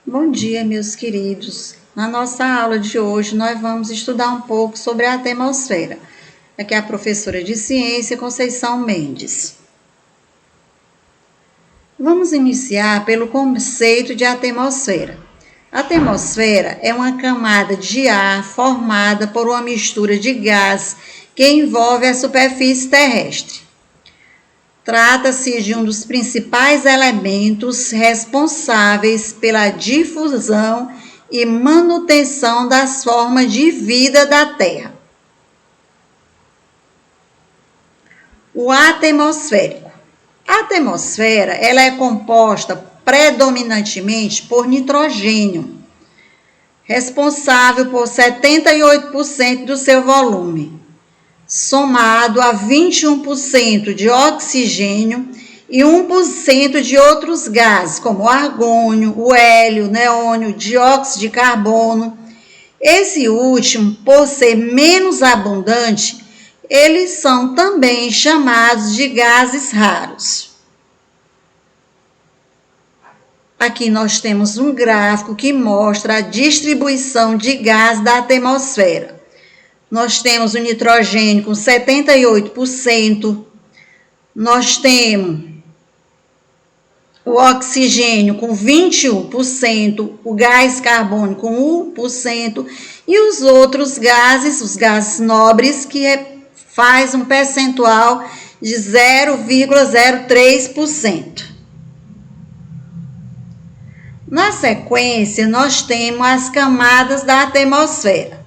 Bom dia, meus queridos. Na nossa aula de hoje, nós vamos estudar um pouco sobre a atmosfera. Aqui é a professora de ciência, Conceição Mendes. Vamos iniciar pelo conceito de atmosfera. A atmosfera é uma camada de ar formada por uma mistura de gás que envolve a superfície terrestre. Trata-se de um dos principais elementos responsáveis pela difusão e manutenção das formas de vida da Terra. O ar atmosférico. A atmosfera ela é composta predominantemente por nitrogênio, responsável por 78% do seu volume, somado a 21% de oxigênio e 1% de outros gases, como o argônio, o hélio, o neônio, o dióxido de carbono. Esse último, por ser menos abundante, eles são também chamados de gases raros. Aqui nós temos um gráfico que mostra a distribuição de gás da atmosfera. Nós temos o nitrogênio com 78%, nós temos o oxigênio com 21%, o gás carbônico com 1% e os outros gases, os gases nobres, que faz um percentual de 0,03%. Na sequência, nós temos as camadas da atmosfera.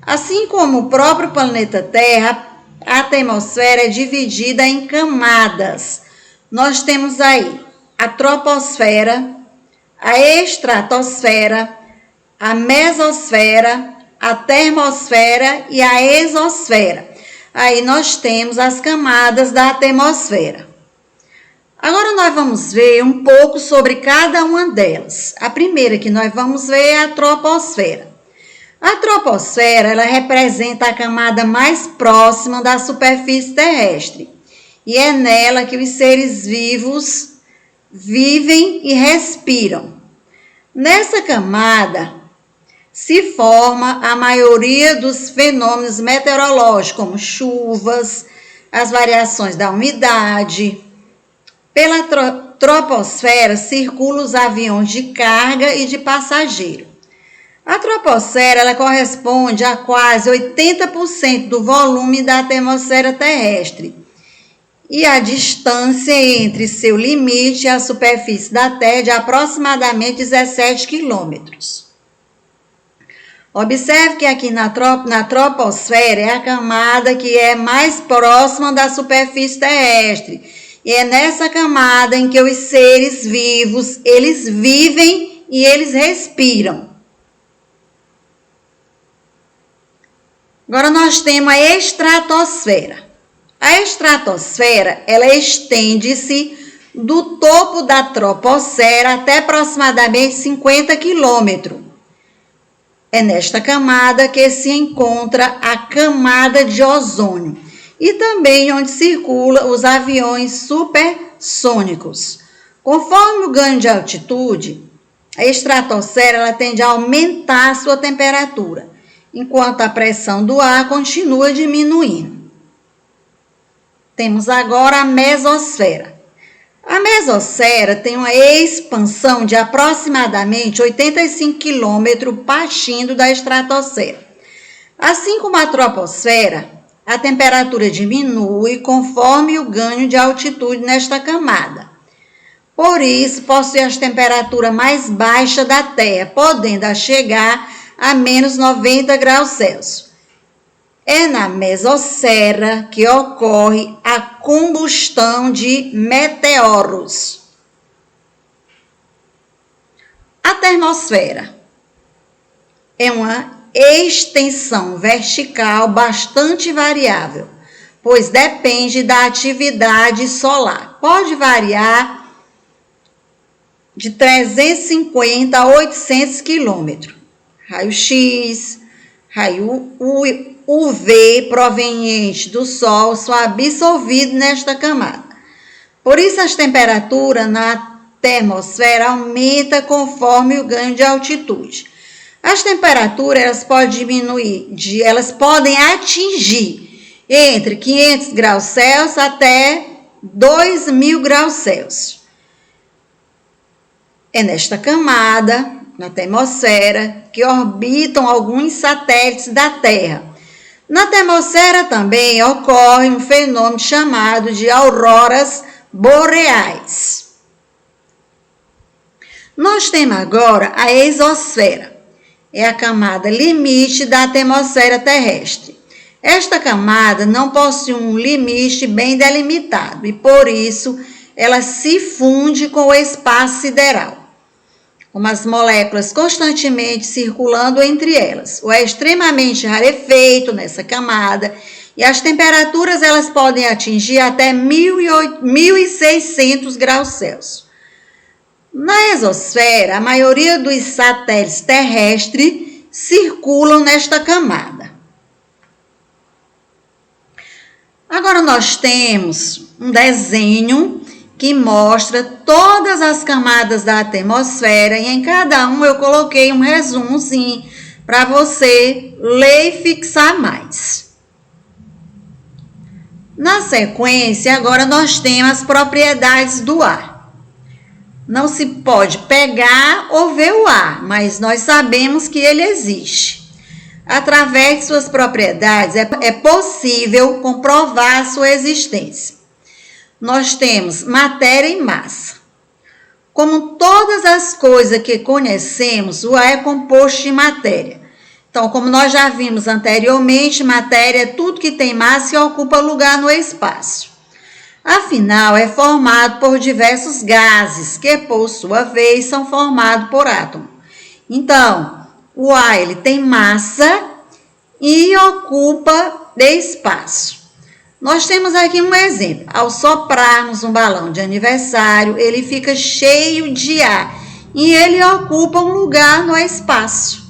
Assim como o próprio planeta Terra, a atmosfera é dividida em camadas. Nós temos aí a troposfera, a estratosfera, a mesosfera, a termosfera e a exosfera. Aí nós temos as camadas da atmosfera. Agora nós vamos ver um pouco sobre cada uma delas. A primeira que nós vamos ver é a troposfera. A troposfera, ela representa a camada mais próxima da superfície terrestre e é nela que os seres vivos vivem e respiram. Nessa camada se forma a maioria dos fenômenos meteorológicos, como chuvas, as variações da umidade. Pela troposfera circulam os aviões de carga e de passageiro. A troposfera ela corresponde a quase 80% do volume da atmosfera terrestre e a distância entre seu limite e a superfície da Terra é de aproximadamente 17 quilômetros. Observe que aqui na troposfera é a camada que é mais próxima da superfície terrestre e é nessa camada em que os seres vivos eles vivem e eles respiram. Agora nós temos a estratosfera. A estratosfera, ela estende-se do topo da troposfera até aproximadamente 50 quilômetros. É nesta camada que se encontra a camada de ozônio e também onde circulam os aviões supersônicos. Conforme o ganho de altitude, a estratosfera ela tende a aumentar a sua temperatura, enquanto a pressão do ar continua diminuindo. Temos agora a mesosfera. A mesosfera tem uma expansão de aproximadamente 85 km partindo da estratosfera. Assim como a troposfera, a temperatura diminui conforme o ganho de altitude nesta camada. Por isso, possui as temperaturas mais baixas da Terra, podendo chegar a menos 90 graus Celsius. É na mesosfera que ocorre a combustão de meteoros. A termosfera é uma extensão vertical bastante variável, pois depende da atividade solar. Pode variar de 350 a 800 quilômetros. Raio-X, raio UV proveniente do Sol são absorvidos nesta camada. Por isso, as temperaturas na termosfera aumenta conforme o ganho de altitude. As temperaturas elas podem atingir entre 500 graus Celsius até 2.000 graus Celsius. É nesta camada, na termosfera, que orbitam alguns satélites da Terra. Na termosfera também ocorre um fenômeno chamado de auroras boreais. Nós temos agora a exosfera. É a camada limite da atmosfera terrestre. Esta camada não possui um limite bem delimitado e, por isso, ela se funde com o espaço sideral, com as moléculas constantemente circulando entre elas. O ar é extremamente rarefeito nessa camada e as temperaturas elas podem atingir até 1.600 graus Celsius. Na exosfera, a maioria dos satélites terrestres circulam nesta camada. Agora nós temos um desenho que mostra todas as camadas da atmosfera e em cada um eu coloquei um resumozinho para você ler e fixar mais. Na sequência, agora nós temos as propriedades do ar. Não se pode pegar ou ver o ar, mas nós sabemos que ele existe. Através de suas propriedades, é possível comprovar sua existência. Nós temos matéria e massa. Como todas as coisas que conhecemos, o ar é composto de matéria. Então, como nós já vimos anteriormente, matéria é tudo que tem massa e ocupa lugar no espaço. Afinal, é formado por diversos gases, que por sua vez são formados por átomos. Então, o ar ele tem massa e ocupa espaço. Nós temos aqui um exemplo. Ao soprarmos um balão de aniversário, ele fica cheio de ar e ele ocupa um lugar no espaço.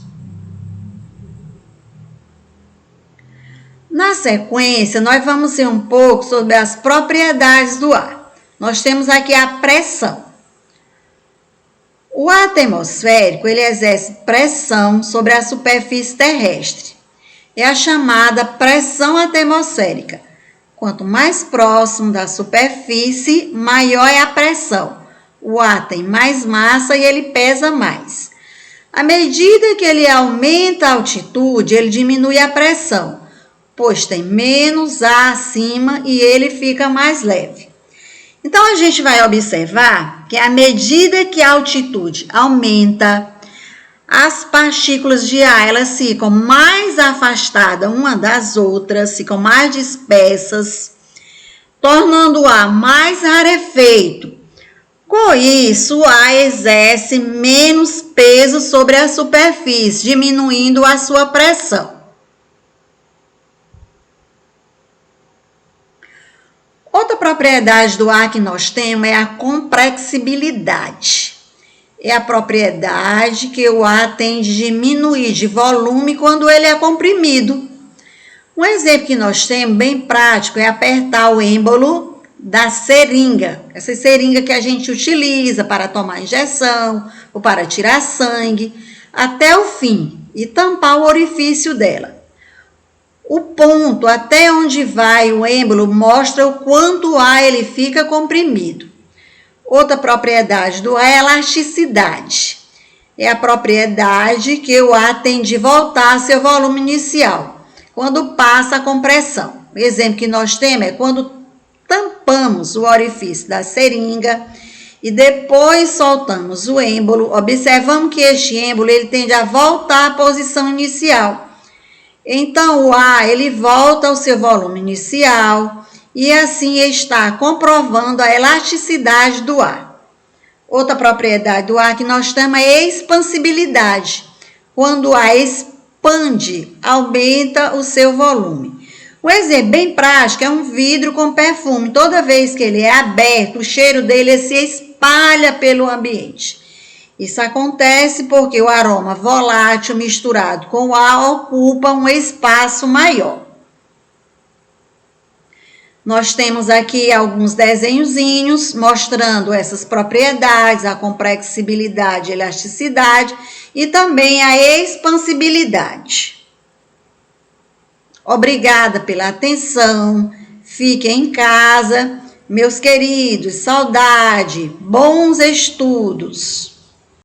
Na sequência, nós vamos ver um pouco sobre as propriedades do ar. Nós temos aqui a pressão. O ar atmosférico, ele exerce pressão sobre a superfície terrestre. É a chamada pressão atmosférica. Quanto mais próximo da superfície, maior é a pressão. O ar tem mais massa e ele pesa mais. À medida que ele aumenta a altitude, ele diminui a pressão, pois tem menos ar acima e ele fica mais leve. Então, a gente vai observar que à medida que a altitude aumenta, as partículas de ar elas ficam mais afastadas uma das outras, ficam mais dispersas, tornando o ar mais rarefeito. Com isso, o ar exerce menos peso sobre a superfície, diminuindo a sua pressão. Outra propriedade do ar que nós temos é a compressibilidade. É a propriedade que o ar tem de diminuir de volume quando ele é comprimido. Um exemplo que nós temos, bem prático, é apertar o êmbolo da seringa. Essa seringa que a gente utiliza para tomar injeção ou para tirar sangue, até o fim, e tampar o orifício dela. O ponto até onde vai o êmbolo mostra o quanto o ar ele fica comprimido. Outra propriedade do ar é a elasticidade. É a propriedade que o ar tem de voltar a seu volume inicial, quando passa a compressão. O exemplo que nós temos é quando tampamos o orifício da seringa e depois soltamos o êmbolo, observamos que este êmbolo ele tende a voltar à posição inicial. Então, o ar ele volta ao seu volume inicial e assim está comprovando a elasticidade do ar. Outra propriedade do ar que nós temos é a expansibilidade. Quando o ar expande, aumenta o seu volume. Um exemplo bem prático é um vidro com perfume. Toda vez que ele é aberto, o cheiro dele se espalha pelo ambiente. Isso acontece porque o aroma volátil misturado com o ar ocupa um espaço maior. Nós temos aqui alguns desenhozinhos mostrando essas propriedades, a compressibilidade, elasticidade e também a expansibilidade. Obrigada pela atenção, fiquem em casa, meus queridos, saudade, bons estudos!